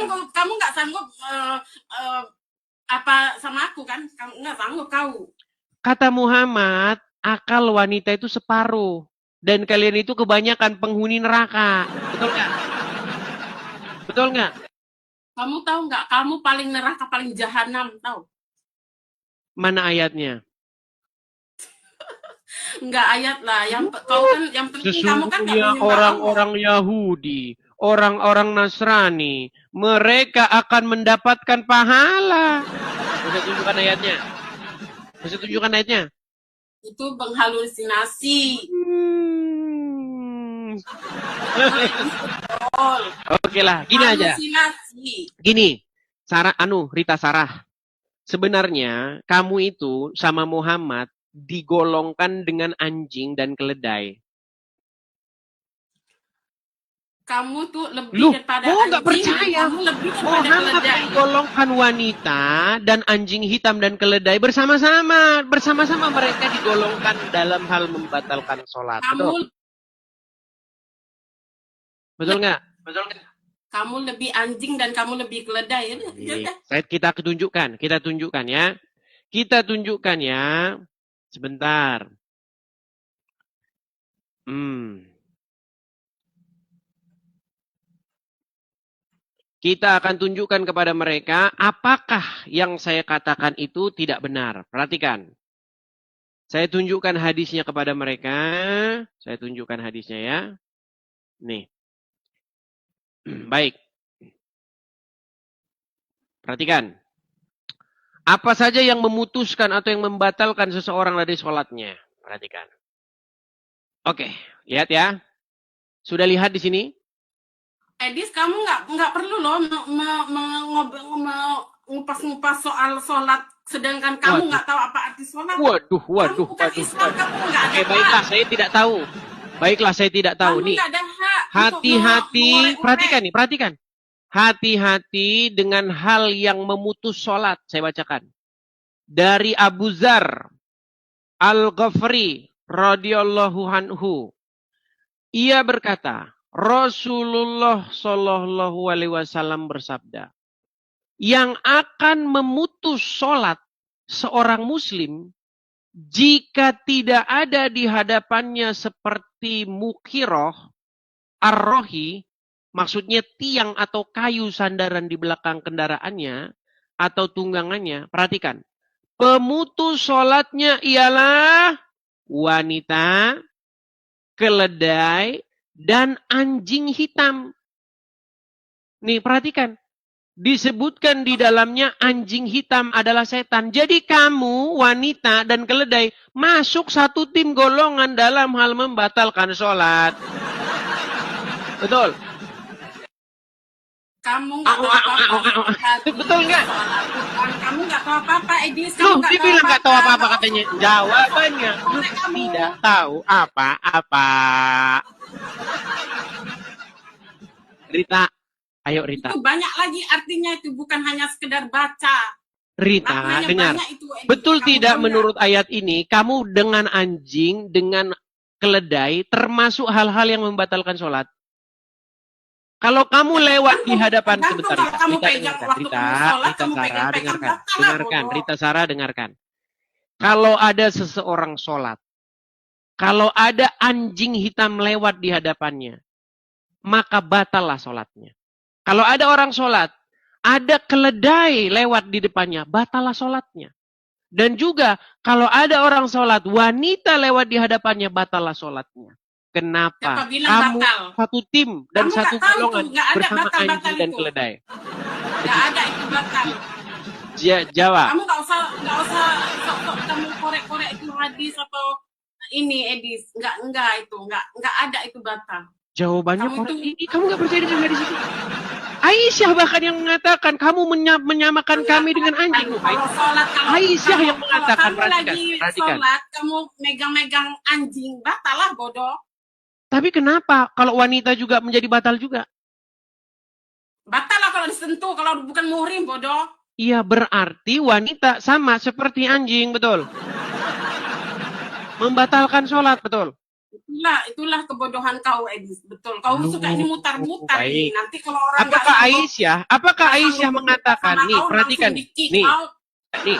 kamu nggak sanggup apa sama aku kan? Kamu nggak sanggup kau. Kata Muhammad, akal wanita itu separuh. Dan kalian itu kebanyakan penghuni neraka. Betul nggak? Betul nggak? Kamu tahu nggak? Kamu paling neraka, paling jahanam, tahu? Mana ayatnya? Nggak ayat lah. Kau kan yang penting kamu kan nggak Sesungguhnya menyembah orang-orang Yahudi, orang-orang Nasrani, mereka akan mendapatkan pahala. Bisa tunjukkan ayatnya? Bisa tunjukkan ayatnya? Itu menghalusinasi. Oke lah, gini aja. Gini, Rita Sarah. Sebenarnya kamu itu sama Muhammad digolongkan dengan anjing dan keledai. Kamu tuh lebih daripada anjing. Nggak percaya. Kamu lebih daripada Muhammad keledai. digolongkan wanita dan anjing hitam dan keledai bersama-sama. Bersama-sama mereka digolongkan dalam hal membatalkan sholat. Betul nggak? Kamu lebih anjing dan kamu lebih keledai. Kita tunjukkan ya. Kita tunjukkan ya. Sebentar. Kita akan tunjukkan kepada mereka apakah yang saya katakan itu tidak benar. Perhatikan. Saya tunjukkan hadisnya kepada mereka. Saya tunjukkan hadisnya ya. Nih. Baik. Perhatikan. Apa saja yang memutuskan atau yang membatalkan seseorang dari sholatnya. Perhatikan. Oke, lihat ya. Sudah lihat di sini? Edis, kamu nggak perlu loh ngupas-ngupas soal sholat, sedangkan kamu nggak tahu apa arti sholat. Waduh. Oke, baiklah, saya tidak tahu. Kamu Nih, nggak ada hak. hati-hati. Perhatikan. Hati-hati dengan hal yang memutus sholat. Saya bacakan. Dari Abu Dzar Al-Ghafari radhiyallahu anhu. Ia berkata, Rasulullah Shallallahu alaihi wasallam bersabda, yang akan memutus sholat seorang muslim jika tidak ada di hadapannya seperti mukiroh ar-rohi, maksudnya tiang atau kayu sandaran di belakang kendaraannya atau tunggangannya. Perhatikan, pemutus sholatnya ialah wanita, keledai, dan anjing hitam. Nih, perhatikan. Disebutkan di dalamnya anjing hitam adalah setan. Jadi kamu, wanita dan keledai, masuk satu tim golongan dalam hal membatalkan sholat. Betul? Kamu nggak tahu apa-apa. Betul nggak? Kamu nggak tahu apa-apa, Edis. Dia bilang nggak tahu apa-apa katanya. Jawabannya, tidak tahu apa-apa. Rita, ayo Rita. Itu banyak lagi artinya, itu bukan hanya sekedar baca. Rita, dengar. Betul tidak menurut ayat ini, kamu dengan anjing, dengan keledai, termasuk hal-hal yang membatalkan sholat? Kalau kamu lewat di hadapan, sebentar Rita Sarah, dengarkan. Kalau ada seseorang sholat, kalau ada anjing hitam lewat di hadapannya, maka batallah sholatnya. Kalau ada orang sholat, ada keledai lewat di depannya, batallah sholatnya. Dan juga kalau ada orang sholat, wanita lewat di hadapannya, batallah sholatnya. Kenapa? Kamu batal? Satu tim dan kamu satu golongan bersama anjing dan keledai. Nggak ada itu batal. Jawab. Kamu nggak usah kamu korek-korek itu hadis atau ini Edis. Nggak ada itu batal. Jawabannya kamu nggak percaya dengan hadis itu? Aisyah bahkan yang mengatakan kamu menyamakan kami dengan anjing. Aisyah yang mengatakan, perhatikan. Sholat, kamu megang-megang anjing, batal lah bodoh. Tapi kenapa kalau wanita juga menjadi batal juga? Batal lah kalau disentuh, kalau bukan muhrim bodoh. Iya, berarti wanita sama seperti anjing, betul? Membatalkan sholat, betul? Itulah kebodohan kau, Edis. Betul. Kau suka ini mutar-mutar baik. ini. Nanti kalau orang nggak Apakah Aisyah sanggup mengatakan sama nih, kau, perhatikan langsung di-kick nih, out. nih.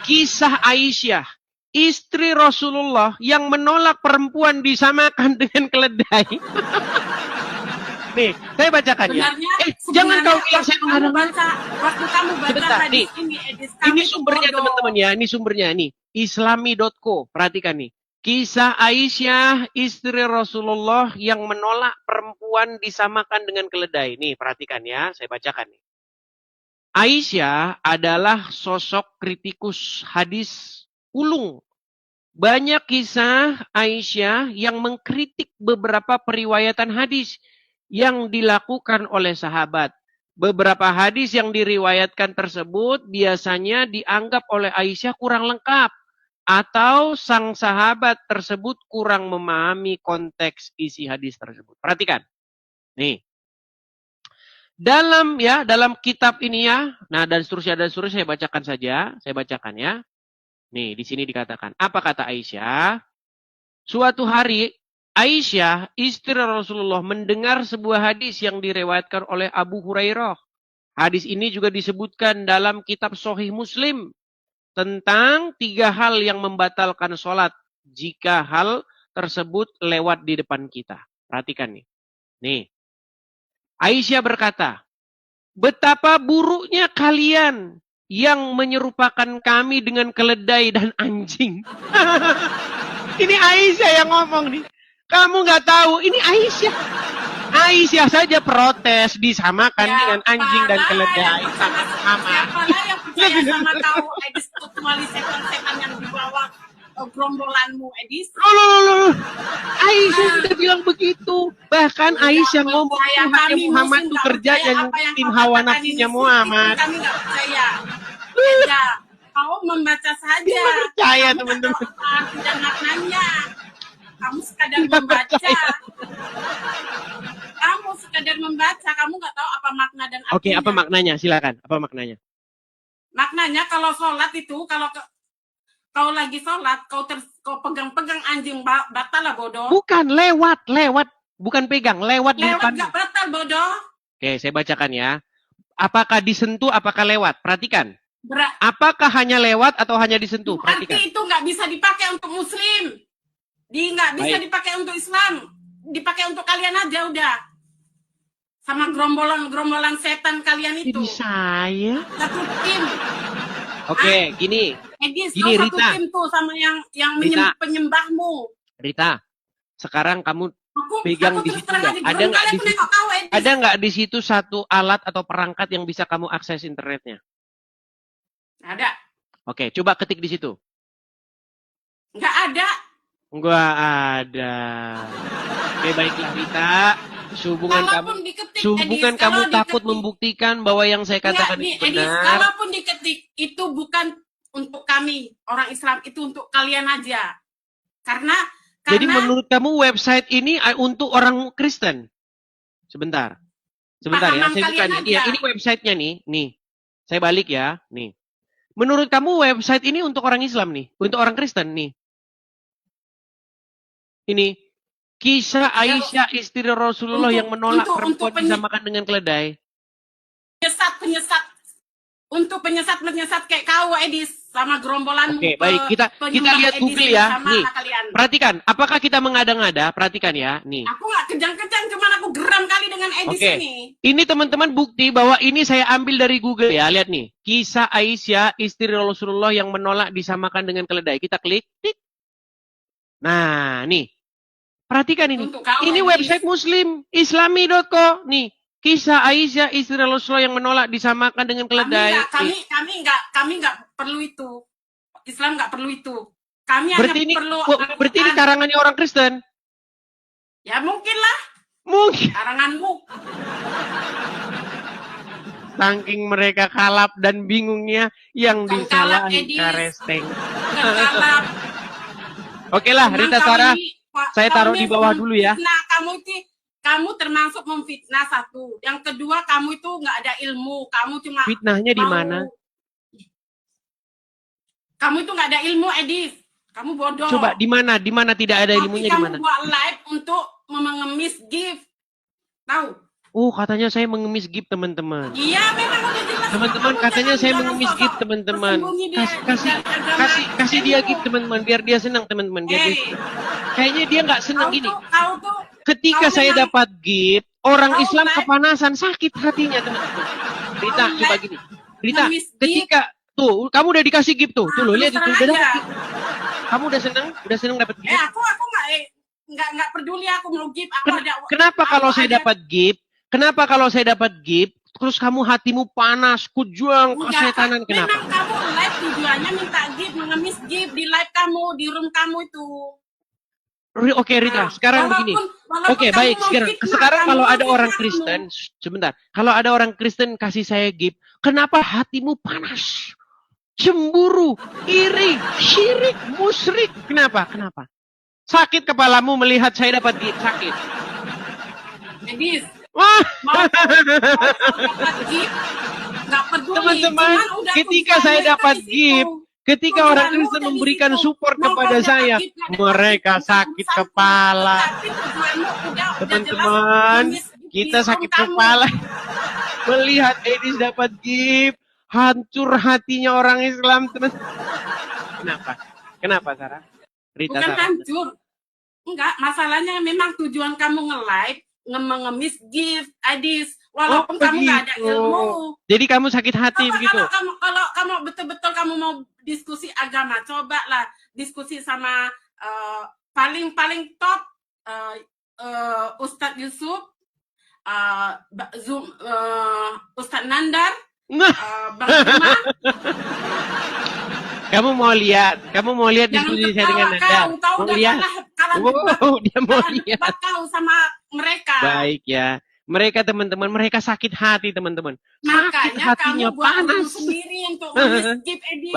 Kisah Aisyah, istri Rasulullah yang menolak perempuan disamakan dengan keledai. Nih, saya bacakan ya. Jangan kau bilang saya menghadang. Waktu kamu baca Sebentar, hadis nih. ini, Edis, Ini sumbernya teman-teman ya, ini sumbernya nih. Islami.co, perhatikan nih. Kisah Aisyah, istri Rasulullah yang menolak perempuan disamakan dengan keledai. Nih, perhatikan ya, saya bacakan nih. Aisyah adalah sosok kritikus hadis ulung. Banyak kisah Aisyah yang mengkritik beberapa periwayatan hadis yang dilakukan oleh sahabat. Beberapa hadis yang diriwayatkan tersebut biasanya dianggap oleh Aisyah kurang lengkap atau sang sahabat tersebut kurang memahami konteks isi hadis tersebut. Perhatikan. Nih. Dalam kitab ini ya, nah dan seterusnya saya bacakan saja, saya bacakan ya. Nih, di sini dikatakan, apa kata Aisyah? Suatu hari Aisyah, istri Rasulullah mendengar sebuah hadis yang direwayatkan oleh Abu Hurairah. Hadis ini juga disebutkan dalam kitab Sahih Muslim tentang 3 hal yang membatalkan sholat jika hal tersebut lewat di depan kita. Perhatikan nih. Nih. Aisyah berkata, betapa buruknya kalian yang menyerupakan kami dengan keledai dan anjing. Ini Aisyah yang ngomong nih. Kamu nggak tahu, ini Aisyah. Aisyah saja protes disamakan dengan anjing dan keledai. Siapa yang percaya sama kau, Edis, kecuali setan-setan yang di bawah gerombolanmu, Edis? Loh. Aisyah sudah bilang begitu. Bahkan Aisyah ngomong Tuhan Muhammad itu kerja dan tim hawa nafsunya Muhammad. Kami nggak percaya. Ya, kau membaca saja. Percaya teman-teman. Tidak maknanya. Kamu sekadar membaca. Kamu sekadar membaca. Kamu nggak tahu apa makna dan artinya. Oke, apa maknanya? Silakan. Apa maknanya? Maknanya kalau sholat itu, kalau kau lagi sholat, kau pegang-pegang anjing, batal lah bodoh. Bukan, lewat. Bukan pegang, lewat di depan. Lewat gak batal bodoh. Oke, saya bacakan ya. Apakah disentuh, apakah lewat? Perhatikan. Apakah hanya lewat atau hanya disentuh? Perhatikan. Arti itu nggak bisa dipakai untuk muslim. Nggak bisa dipakai untuk Islam. Dipakai untuk kalian aja udah. Sama gerombolan setan kalian itu. Jadi saya? Satu tim. Oke, gini. Edis, gini kau Rita. satu tim tuh sama yang penyembahmu. Rita, sekarang kamu pegang di situ nggak? Ada nggak di situ satu alat atau perangkat yang bisa kamu akses internetnya? Ada. Oke, coba ketik di situ. Nggak ada. Nggak ada. Oke, baiklah Rita. Sehubungan kamu takut membuktikan bahwa yang saya katakan itu benar. Edis, kalaupun diketik, itu bukan untuk kami, orang Islam. Itu untuk kalian aja. Karena jadi menurut kamu website ini untuk orang Kristen? Sebentar ya. Saya buka nih. Ya, ini websitenya nih. Saya balik ya. Nih. Menurut kamu website ini untuk orang Islam nih? Untuk orang Kristen nih? Ini. Kisah Aisyah istri Rasulullah yang menolak perempuan disamakan dengan keledai. Penyesat. Untuk penyesat kayak kau, Edis. Sama gerombolanmu. Oke, baik. Kita lihat Google ya. Nih, perhatikan. Apakah kita mengada-ngada? Perhatikan ya. Nih. Aku nggak kejang-kejang, cuman aku geram kali dengan Edis ini. Ini teman-teman bukti bahwa ini saya ambil dari Google ya. Lihat nih. Kisah Aisyah istri Rasulullah yang menolak disamakan dengan keledai. Kita klik. Nah, nih. Perhatikan ini. Ini website Muslim. Islami.co. Nih. Kisah Aisyah istri Rasulullah yang menolak disamakan dengan keledai. Kami nggak perlu itu. Islam nggak perlu itu. Kami berarti hanya perlu. Berarti ini karangannya orang Kristen. Ya mungkin lah. Mungkin. Karanganmu. Saking mereka kalap dan bingungnya yang disalahin karesteng. Oke lah, Rita Sarah. Saya taruh di bawah dulu ya. Nah, kamu termasuk memfitnah satu. Yang kedua, kamu itu nggak ada ilmu. Kamu cuma fitnahnya di mana? Kamu itu nggak ada ilmu, Edis. Kamu bodoh. Coba di mana tidak ada Tapi ilmunya di mana? kamu buat live untuk mengemis gift. Tahu? Oh, katanya saya mengemis gift, teman-teman. Iya, memang udah jelas. Teman-teman, Kamu katanya saya jangan mengemis sok-sok gift, teman-teman. bersembunyi Kasih dari agama kasih dia Kristenmu. gift, teman-teman, biar dia senang, teman-teman, biar dia Hei, senang. Kayaknya dia nggak senang gini. Ketika kau saya memang dapat gift, orang kau Islam live kepanasan, sakit hatinya, teman-teman. Rita, kau coba live gini. Rita, ngemis gift. ketika tuh, kamu udah dikasih gift tuh. Tuh, lo Terus lihat itu terang udah aja. dapat gift. Kamu udah senang? Udah senang dapat gift? Aku nggak peduli aku mau gift. Kenapa kalau Aku saya ada dapat gift? Kenapa kalau saya dapat gift, terus kamu hatimu panas, kujuang enggak, kesetanan? Kenapa? memang kamu live tujuannya minta gift, mengemis gift di live kamu, di room kamu itu. Oke Rita, sekarang begini. Walaupun Oke, kamu baik. mau Sekarang kamu kalau mau ada orang fitnah Kristen, sebentar. Kalau ada orang Kristen kasih saya gift, kenapa hatimu panas? Cemburu, iri, syirik, musyrik. Kenapa? Kenapa? Sakit kepalamu melihat saya dapat gift, sakit. Edis, Wah, mau dapat gift, nggak peduli. teman-teman, Cuman udah ketika tujuanmu saya itu dapat di situ. gift, ketika orang Tujuanmu Kristen udah di memberikan situ. support Mau kepada kau dapat saya, gift, nggak dapat mereka gift, bukan sakit urusanku. kepala. Tapi tujuanmu udah jelas Teman-teman, ngemis gift di kita room sakit kamu. kepala melihat Edis dapat gift, hancur hatinya orang Islam, teman. Kenapa? Kenapa, Sarah? Rita Bukan Sarah? hancur. Enggak, masalahnya memang tujuan kamu nge-live, ngemis gift, Edis. Walaupun kamu nggak ada ilmu. Jadi kamu sakit hati Coba begitu? kalau kamu betul-betul kamu mau diskusi agama, cobalah diskusi sama paling top Ustadz Yusuf, Ustadz Nandar, Bang Juma. Kamu mau lihat diskusi saya dengan Anda? Mau lihat? Oh, dia mau lihat. Kau sama mereka. Baik ya. Mereka teman-teman, mereka sakit hati teman-teman. Sakit Makanya hatinya kamu buat panas. sendiri untuk skip edit.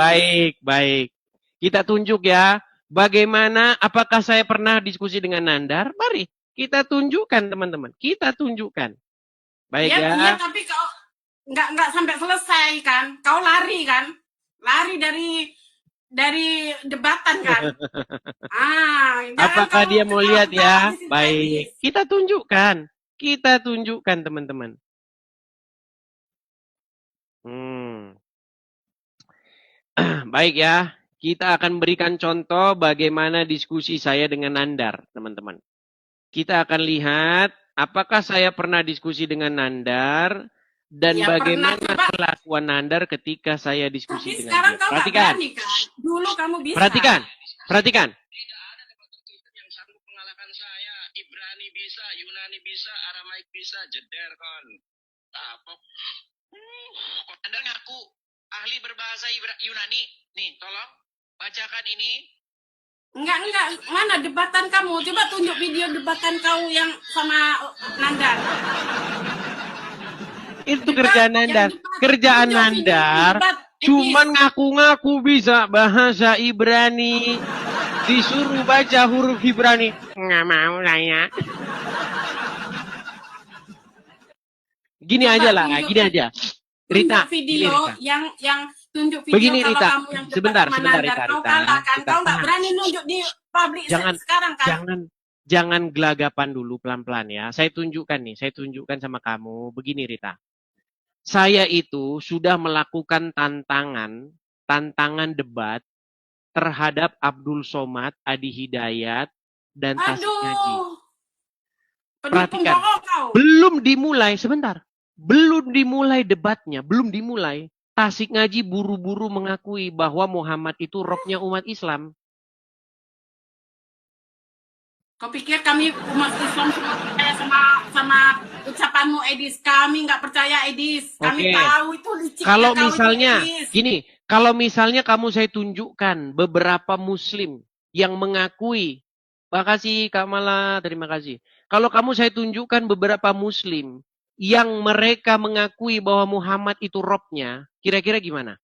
Baik. Kita tunjuk ya. Bagaimana, apakah saya pernah diskusi dengan Nandar? Mari kita tunjukkan teman-teman. Kita tunjukkan. Baik ya. Iya, tapi kau nggak sampai selesai kan? Kau lari kan? Lari dari debatan kan? Apakah dia mau lihat ya? Baik. Kita tunjukkan. Kita tunjukkan teman-teman. Baik ya. Kita akan berikan contoh bagaimana diskusi saya dengan Nandar, teman-teman. Kita akan lihat apakah saya pernah diskusi dengan Nandar dan ya, bagaimana kelakuan Nandar ketika saya diskusi dengan dia. Perhatikan. Dulu kamu bisa. Perhatikan. Tidak ada debat Kristen yang sanggup mengalahkan saya. Ibrani bisa, Yunani bisa, Aramaik bisa, jeder kan. Apa? Kok Anda ngaku ahli berbahasa Yunani? Nih, tolong bacakan ini. Enggak. Mana debatan kamu? Coba tunjuk video debatan kau yang sama Nandar. Itu kerjaan Nandar. Kerjaan Nandar cuman ngaku-ngaku bisa bahasa Ibrani. Disuruh baca huruf Ibrani. Nggak mau lah ya. Gini aja lah, gini aja. Rita, video yang tunjuk video begini, kalau Rita. kamu yang Sebentar, Rita. Kau kalah kan? Kau nggak berani nunjuk di publik sekarang kan? Jangan gelagapan dulu, pelan-pelan ya. Saya tunjukkan sama kamu. Begini Rita. Saya itu sudah melakukan tantangan debat terhadap Abdul Somad, Adi Hidayat, dan Tasik Ngaji. Perhatikan, belum dimulai, sebentar. Belum dimulai debatnya, belum dimulai. Tasik Ngaji buru-buru mengakui bahwa Muhammad itu robnya umat Islam. Kau pikir kami umat Islam semua percaya sama ucapanmu, Edis? Kami nggak percaya, Edis. Kami tahu itu licik. Kalau misalnya, gini, kalau misalnya kamu saya tunjukkan beberapa Muslim yang mengakui, makasih Kak Mala, terima kasih. Kalau kamu saya tunjukkan beberapa Muslim yang mereka mengakui bahwa Muhammad itu robnya, kira-kira gimana?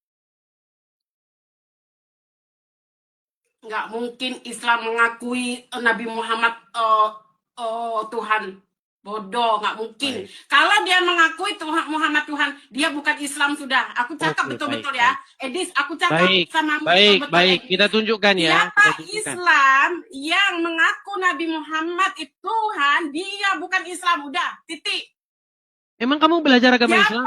Nggak mungkin Islam mengakui Nabi Muhammad Tuhan. Bodoh, nggak mungkin. Baik. Kalau dia mengakui Tuhan Muhammad Tuhan, dia bukan Islam sudah. Aku cakap Oke, betul-betul baik, ya. Edis, aku cakap Baik, sama baik, betul-betul. baik. Edis. Kita tunjukkan ya. Siapa Kita tunjukkan. Islam yang mengaku Nabi Muhammad itu Tuhan, dia bukan Islam. Udah, titik. Emang kamu belajar agama Siapa Islam?